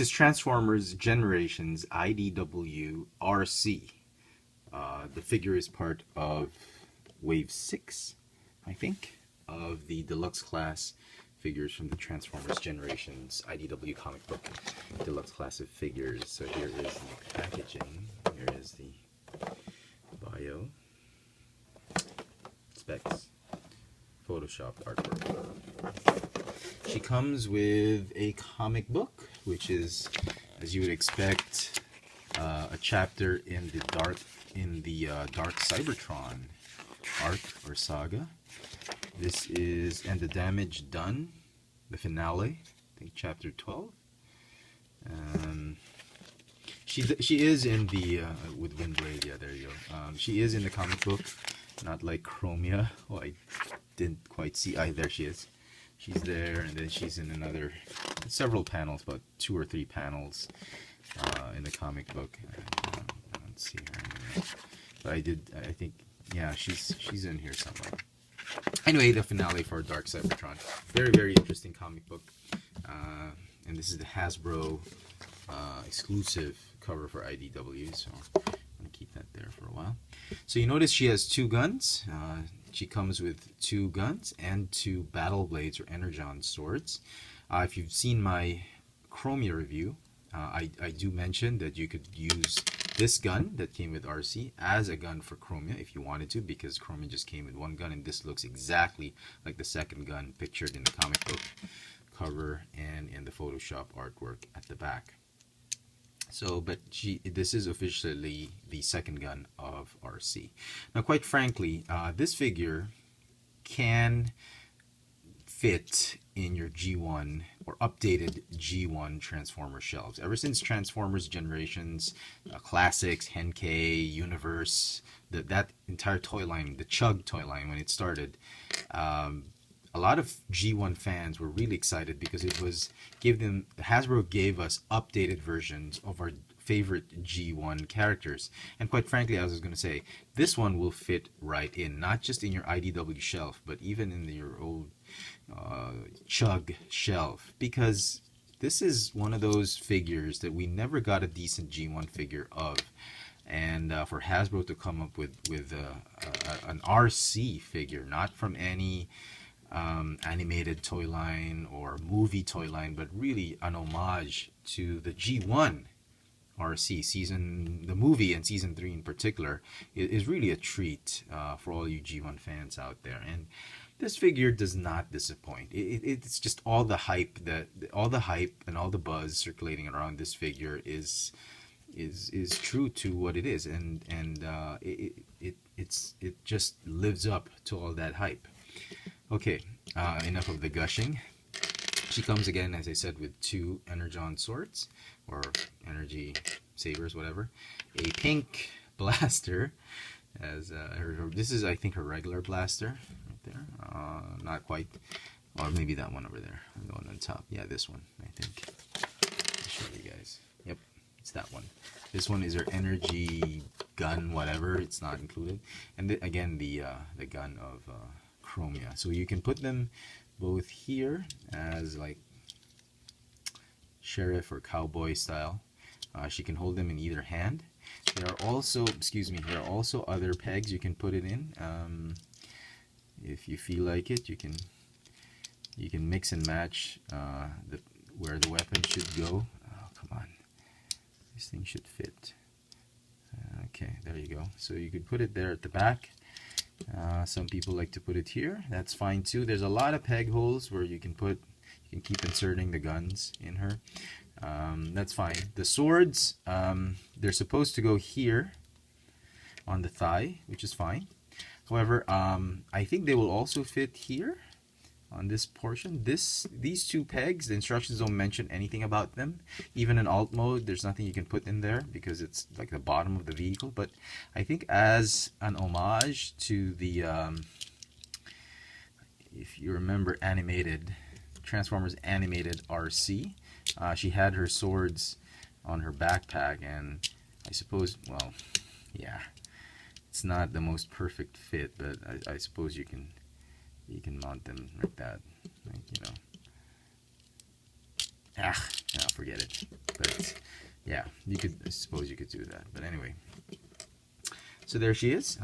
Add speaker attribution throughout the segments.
Speaker 1: is Transformers Generations IDW Arcee. The figure is part of Wave 6, I think, of the Deluxe class figures from the Transformers Generations IDW comic book Deluxe class of figures. So here is the packaging. Here is the bio, specs, photoshopped artwork. She comes with a comic book, which is, as you would expect, a chapter in the Dark Cybertron arc or saga. This is And the Damage Done, the finale, I think chapter 12. She is in the with Windblade. Yeah, there you go. She is in the comic book, not like Chromia. Oh, I didn't quite see. There she is. She's there, and then she's in several panels, about 2 or 3 panels in the comic book. I don't see her anymore. But I think, yeah, she's in here somewhere. Anyway, the finale for Dark Cybertron. Very, very interesting comic book. And this is the Hasbro exclusive cover for IDW, so I'm going to keep that there for a while. So you notice she has 2 guns. She comes with 2 guns and 2 battle blades or energon swords. If you've seen my Chromia review, I do mention that you could use this gun that came with Arcee as a gun for Chromia if you wanted to, because Chromia just came with 1 gun, and this looks exactly like the second gun pictured in the comic book cover and in the Photoshop artwork at the back. So, but this is officially the second gun of Arcee. Now, quite frankly, this figure can fit in your G1 or updated G1 Transformer shelves. Ever since Transformers Generations, Classics, Henkei, Universe, that entire toy line, the Chug toy line when it started, a lot of G1 fans were really excited because Hasbro gave us updated versions of our favorite G1 characters. And quite frankly, as I was going to say, this one will fit right in, not just in your IDW shelf, but even in your old Chug shelf, because this is one of those figures that we never got a decent G1 figure of. And for Hasbro to come up with an Arcee figure, not from any animated toy line or movie toy line, but really an homage to the G1 Arcee the movie, and season 3 in particular, is really a treat for all you G1 fans out there. And this figure does not disappoint. It's just all the hype and all the buzz circulating around this figure is true to what it is, and it just lives up to all that hype. Okay, enough of the gushing. She comes again, as I said, with 2 energon swords, or energy sabers, whatever. A pink blaster, as this is, I think, her regular blaster right there. Not quite, or maybe that one over there, the one on top. Yeah, this one, I think. I'll show you guys. Yep, it's that one. This one is her energy gun, whatever. It's not included. And again, the gun of Chromia. So you can put them both here as like sheriff or cowboy style. She can hold them in either hand. There are also, there are also other pegs you can put it in. If you feel like it, you can mix and match where the weapon should go. Oh, come on, this thing should fit. Okay, there you go. So you could put it there at the back. Some people like to put it here. That's fine too. There's a lot of peg holes where you can keep inserting the guns in her. That's fine. The swords, they're supposed to go here on the thigh, which is fine. However, I think they will also fit here on this portion. These 2 pegs, the instructions don't mention anything about them. Even in alt mode, there's nothing you can put in there because it's like the bottom of the vehicle. But I think as an homage to the, if you remember Transformers animated Arcee, she had her swords on her backpack, and I suppose, well, yeah, it's not the most perfect fit, but I suppose you can mount them like that, like, you know. forget it. But yeah, you could, I suppose you could do that. But anyway, so there she is.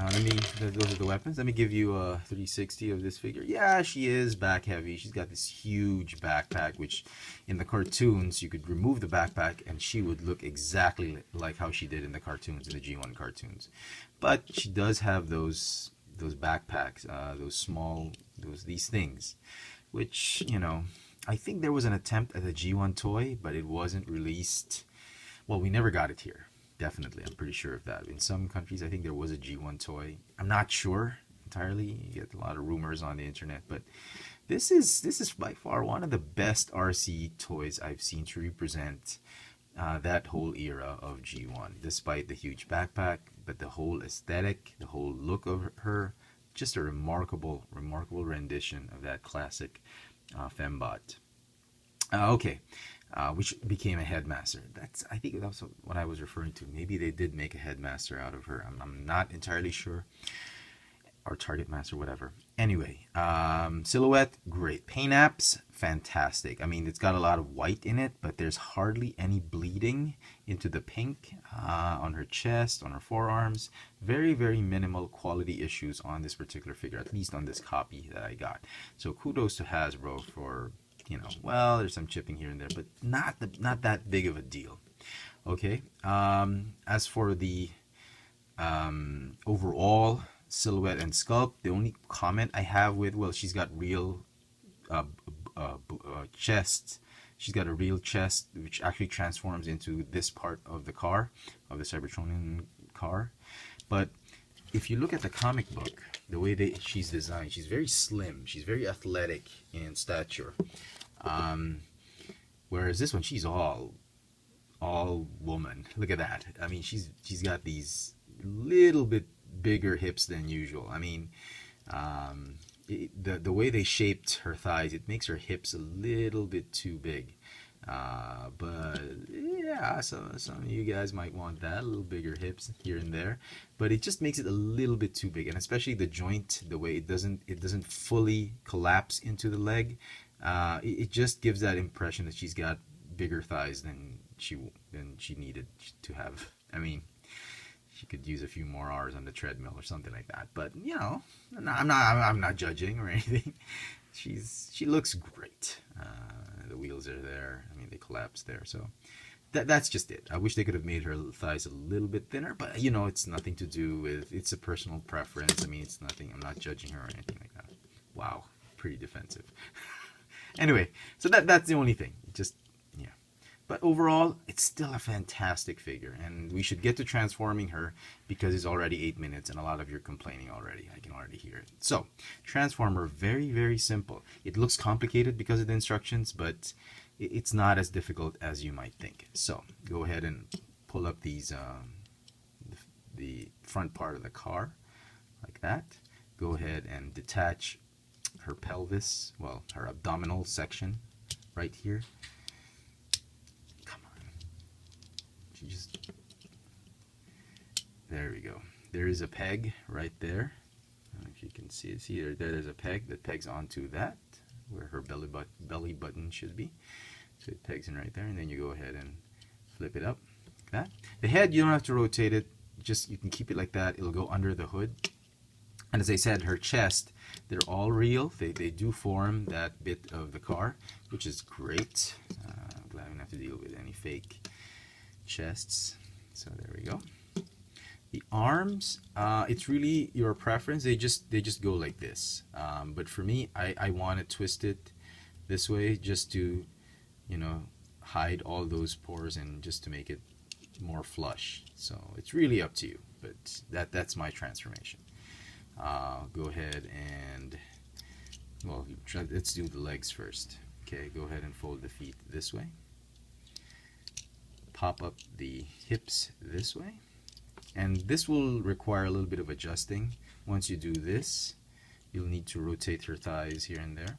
Speaker 1: Those are the weapons. Let me give you a 360 of this figure. Yeah, she is back heavy. She's got this huge backpack, which in the cartoons, you could remove the backpack and she would look exactly like how she did in the cartoons, in the G1 cartoons. But she does have those backpacks, these things, which, you know, I think there was an attempt at a G1 toy, but it wasn't released. Well, we never got it here. Definitely, I'm pretty sure of that. In some countries, I think there was a G1 toy. I'm not sure entirely. You get a lot of rumors on the internet, but this is by far one of the best Arcee toys I've seen to represent that whole era of G1. Despite the huge backpack, but the whole aesthetic, the whole look of her, just a remarkable rendition of that classic fembot. Okay. Which became a headmaster. I think that's what I was referring to. Maybe they did make a headmaster out of her. I'm not entirely sure. Or target master, whatever. Anyway, silhouette, great. Paint apps, fantastic. I mean, it's got a lot of white in it, but there's hardly any bleeding into the pink on her chest, on her forearms. Very, very minimal quality issues on this particular figure, at least on this copy that I got. So kudos to Hasbro for, you know, well, there's some chipping here and there, but not that big of a deal. Okay. As for the overall silhouette and sculpt, the only comment I have with, well, she's got real chest. She's got a real chest, which actually transforms into this part of the car, of the Cybertronian car. But if you look at the comic book, the way she's designed, she's very slim. She's very athletic in stature. Whereas this one, she's all woman. Look at that. I mean, she's got these little bit bigger hips than usual. I mean, the way they shaped her thighs, it makes her hips a little bit too big. But yeah, some of you guys might want that, a little bigger hips here and there, but it just makes it a little bit too big. And especially the joint, the way it doesn't fully collapse into the leg, it just gives that impression that she's got bigger thighs than she needed to have. I mean, she could use a few more hours on the treadmill or something like that. But you know, I'm not judging or anything. She looks great. The wheels are there. I mean, they collapse there. So that's just it. I wish they could have made her thighs a little bit thinner, but you know, it's nothing to do with. It's a personal preference. I mean, it's nothing. I'm not judging her or anything like that. Wow, pretty defensive. Anyway, so that's the only thing. Just yeah. But overall, it's still a fantastic figure, and we should get to transforming her because it's already 8 minutes, and a lot of you are complaining already. I can already hear it. So, transformer, very, very simple. It looks complicated because of the instructions, but it's not as difficult as you might think. So, go ahead and pull up these, the front part of the car, like that. Go ahead and detach her pelvis, well, her abdominal section right here. There we go. There is a peg right there. I don't know if you can see it. See there's a peg that pegs onto that, where her belly button should be. So it pegs in right there, and then you go ahead and flip it up like that. The head, you don't have to rotate it. Just you can keep it like that. It'll go under the hood. And as I said, her chest, they're all real. They do form that bit of the car, which is great. I'm glad I don't have to deal with any fake chests. So there we go. The arms, it's really your preference. They just go like this. But for me, I want to twist it this way just to, you know, hide all those pores and just to make it more flush. So it's really up to you. But that's my transformation. Go ahead and, well, let's do the legs first. Okay, go ahead and fold the feet this way. Pop up the hips this way, and this will require a little bit of adjusting. Once you do this, you'll need to rotate your thighs here and there,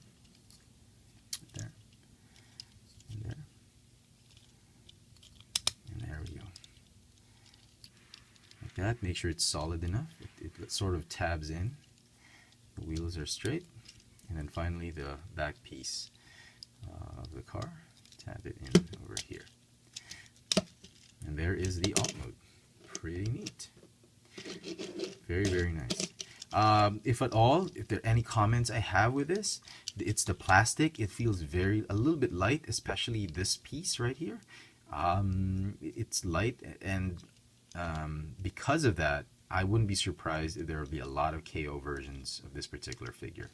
Speaker 1: there, and there, and there we go. Like that. Make sure it's solid enough. It sort of tabs in. The wheels are straight, and then finally the back piece of the car tap it in over here. And there is the alt mode. Pretty neat. Very, very nice. If at all, if there are any comments I have with this, it's the plastic. It feels a little bit light, especially this piece right here. It's light, and because of that, I wouldn't be surprised if there would be a lot of KO versions of this particular figure.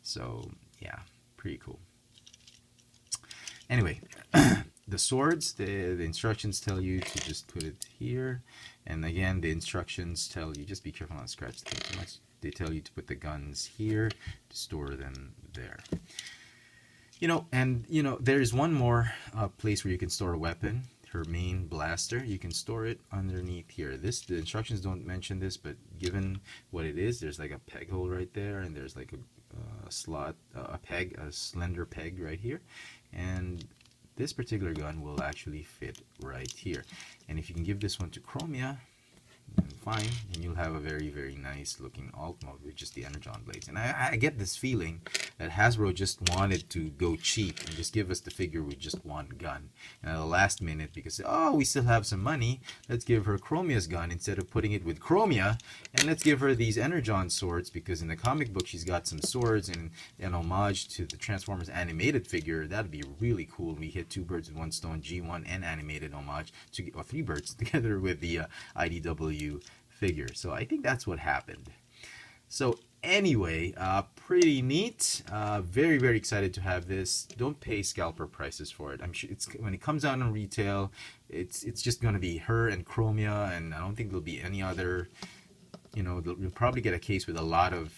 Speaker 1: So yeah, pretty cool. Anyway, the swords, the instructions tell you to just put it here. And again, the instructions tell you, just be careful not to scratch the thing too much. They tell you to put the guns here, to store them there. There's one more place where you can store a weapon. Her main blaster, you can store it underneath here. The instructions don't mention this, but given what it is, there's like a peg hole right there, and there's like a slot, a slender peg right here, and this particular gun will actually fit right here. And if you can give this one to Chromia, then fine, and you'll have a very, very nice looking alt mode with just the energon blades. And I get this feeling that Hasbro just wanted to go cheap and just give us the figure with just one gun. And at the last minute, because we still have some money, let's give her Chromia's gun instead of putting it with Chromia, and let's give her these energon swords, because in the comic book she's got some swords, and an homage to the Transformers animated figure. That'd be really cool. We hit two birds with one stone, G1 and animated homage, or three birds together with the IDW figure. So I think that's what happened. So anyway, pretty neat. Very, very excited to have this. Don't pay scalper prices for it. I'm sure when it comes out on retail, it's just going to be her and Chromia, and I don't think there'll be any other. You'll probably get a case with a lot of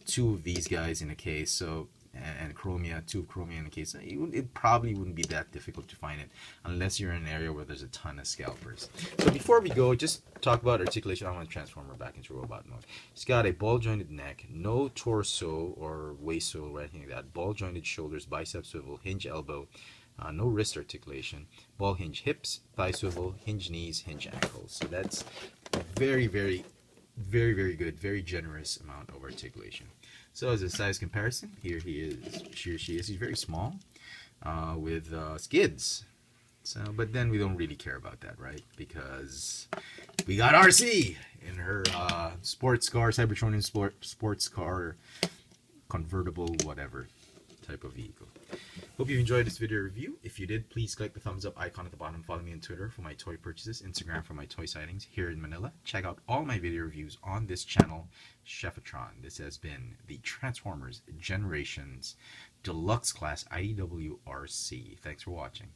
Speaker 1: two of these guys in a case. So and Chromia, two of Chromia in a case. It probably wouldn't be that difficult to find it unless you're in an area where there's a ton of scalpers. So before we go, just talk about articulation. I want to transform her back into robot mode. She's got a ball jointed neck, no torso or waist swivel or anything like that. Ball jointed shoulders, bicep swivel, hinge elbow, no wrist articulation, ball hinge hips, thigh swivel, hinge knees, hinge ankles. So that's very, very, very, very good, very generous amount of articulation. So as a size comparison, here he is, she is. He's very small, with skids. So, but then we don't really care about that, right? Because we got Arcee in her sports car, Cybertronian sports car, convertible, whatever type of vehicle. Hope you enjoyed this video review. If you did, please click the thumbs up icon at the bottom. Follow me on Twitter for my toy purchases, Instagram for my toy sightings here in Manila. Check out all my video reviews on this channel, Chefatron. This has been the Transformers Generations Deluxe Class IDW Arcee. Thanks for watching.